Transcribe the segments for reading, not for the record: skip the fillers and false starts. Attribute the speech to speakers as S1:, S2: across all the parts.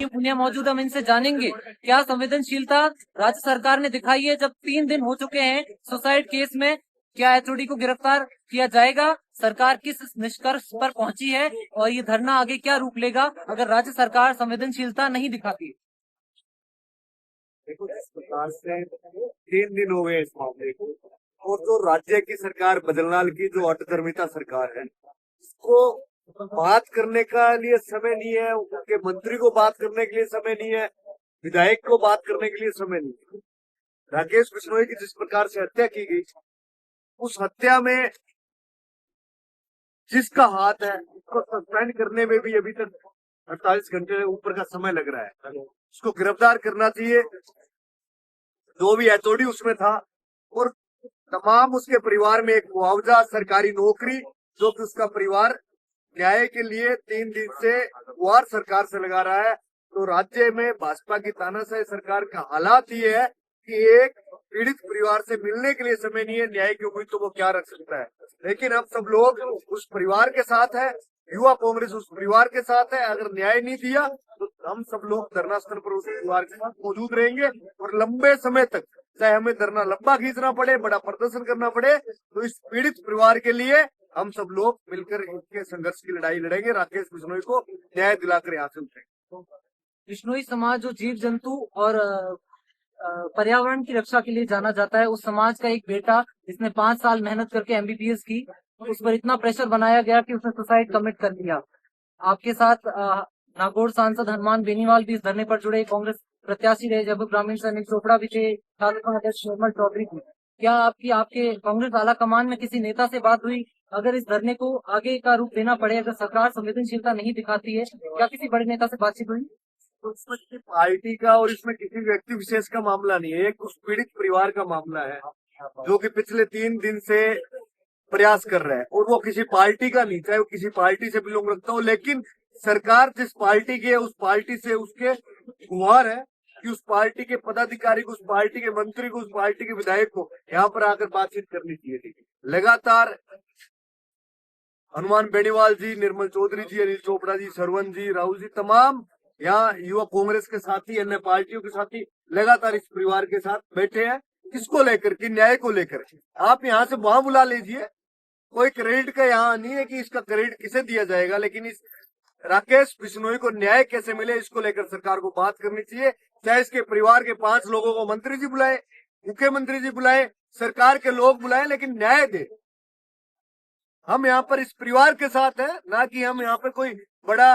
S1: पुनिया मौजूद, हम इनसे जानेंगे क्या संवेदनशीलता राज्य सरकार ने दिखाई है जब 3 दिन हो चुके हैं सुसाइड केस में। क्या एचओडी को गिरफ्तार किया जाएगा? सरकार किस निष्कर्ष पर पहुंची है और ये धरना आगे क्या रूप लेगा अगर राज्य सरकार संवेदनशीलता नहीं दिखाती?
S2: देखो, जिस प्रकार से 3 दिन हो गए इस मामले को, और जो राज्य की सरकार बदलनाल की जो अटधर्मिता सरकार है, इसको बात करने का लिए समय नहीं है, उनके मंत्री को बात करने के लिए समय नहीं है, विधायक को बात करने के लिए समय नहीं है। राकेश बिश्नोई की जिस प्रकार से हत्या की गई, उस हत्या में जिसका हाथ है उसको सस्पेंड करने में भी अभी तक 48 घंटे ऊपर का समय लग रहा है। उसको गिरफ्तार करना चाहिए, जो भी एचओडी उसमें था, और तमाम उसके परिवार में एक मुआवजा, सरकारी नौकरी, जो कि उसका परिवार न्याय के लिए 3 दिन से गुहार सरकार से लगा रहा है। तो राज्य में भाजपा की तानाशाही सरकार का हालात ये है कि एक पीड़ित परिवार से मिलने के लिए समय नहीं है, न्याय की उम्मीद तो वो क्या रख सकता है। लेकिन हम सब लोग उस परिवार के साथ है, युवा कांग्रेस उस परिवार के साथ है। अगर न्याय नहीं दिया तो हम सब लोग धरना स्थल पर उस परिवार के साथ मौजूद रहेंगे, और लंबे समय तक, चाहे हमें धरना लंबा खींचना पड़े, बड़ा प्रदर्शन करना पड़े, तो इस पीड़ित परिवार के लिए हम सब लोग मिलकर इनके संघर्ष की लड़ाई लड़ेंगे। राकेश बिश्नोई को न्याय दिलाकर यहाँ से उठेंगे।
S1: बिश्नोई समाज जो जीव जंतु और पर्यावरण की रक्षा के लिए जाना जाता है, उस समाज का एक बेटा जिसने 5 साल मेहनत करके एमबीबीएस की, उस पर इतना प्रेशर बनाया गया कि उसने सुसाइड कमिट कर लिया। आपके साथ नागौर सांसद हनुमान बेनीवाल भी इस धरने पर जुड़े कांग्रेस प्रत्याशी रहे, जब ग्रामीण से अनिल चोपड़ा भी थे, तालुका अध्यक्ष निर्मल चौधरी थी। क्या आपके कांग्रेस आला कमान में किसी नेता से बात हुई? अगर इस धरने को आगे का रूप देना पड़े, अगर सरकार संवेदनशीलता नहीं दिखाती है, क्या किसी बड़े नेता से बातचीत हुई?
S2: तो इसमें किसी पार्टी का और इसमें किसी व्यक्ति विशेष का मामला नहीं है, एक उस पीड़ित परिवार का मामला है जो कि पिछले 3 दिन से प्रयास कर रहा है, और वो किसी पार्टी का नहीं, चाहे वो किसी पार्टी से बिलोंग रखता हो। लेकिन सरकार जिस पार्टी की है, उस पार्टी से उसके गुहार है कि उस पार्टी के पदाधिकारी को, उस पार्टी के मंत्री को, उस पार्टी के विधायक को यहाँ पर आकर बातचीत करनी चाहिए थी। लगातार हनुमान बेनीवाल जी, निर्मल चौधरी जी, अनिल चोपड़ा जी, सरवन जी, राहुल जी, तमाम यहाँ युवा कांग्रेस के साथी, अन्य पार्टियों के साथी लगातार इस परिवार के साथ बैठे हैं। किसको लेकर कि न्याय को लेकर। आप यहाँ से वहां बुला लीजिए, कोई क्रेडिट का यहाँ नहीं है कि इसका क्रेडिट किसे दिया जाएगा, लेकिन इस राकेश बिश्नोई को न्याय कैसे मिले, इसको लेकर सरकार को बात करनी चाहिए। चाहे इसके परिवार के 5 लोगों को मंत्री जी बुलाए, मुख्यमंत्री जी बुलाए, सरकार के लोग बुलाए, लेकिन न्याय दे। हम यहाँ पर इस परिवार के साथ है, ना कि हम यहाँ पर कोई बड़ा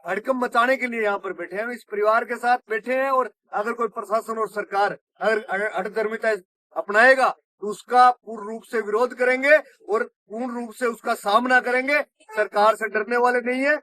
S2: हड़कम मचाने के लिए यहाँ पर बैठे हैं। हम इस परिवार के साथ बैठे हैं, और अगर कोई प्रशासन और सरकार अगर अटधर्मिता अपनाएगा तो उसका पूर्ण रूप से विरोध करेंगे और पूर्ण रूप से उसका सामना करेंगे। सरकार से डरने वाले नहीं है,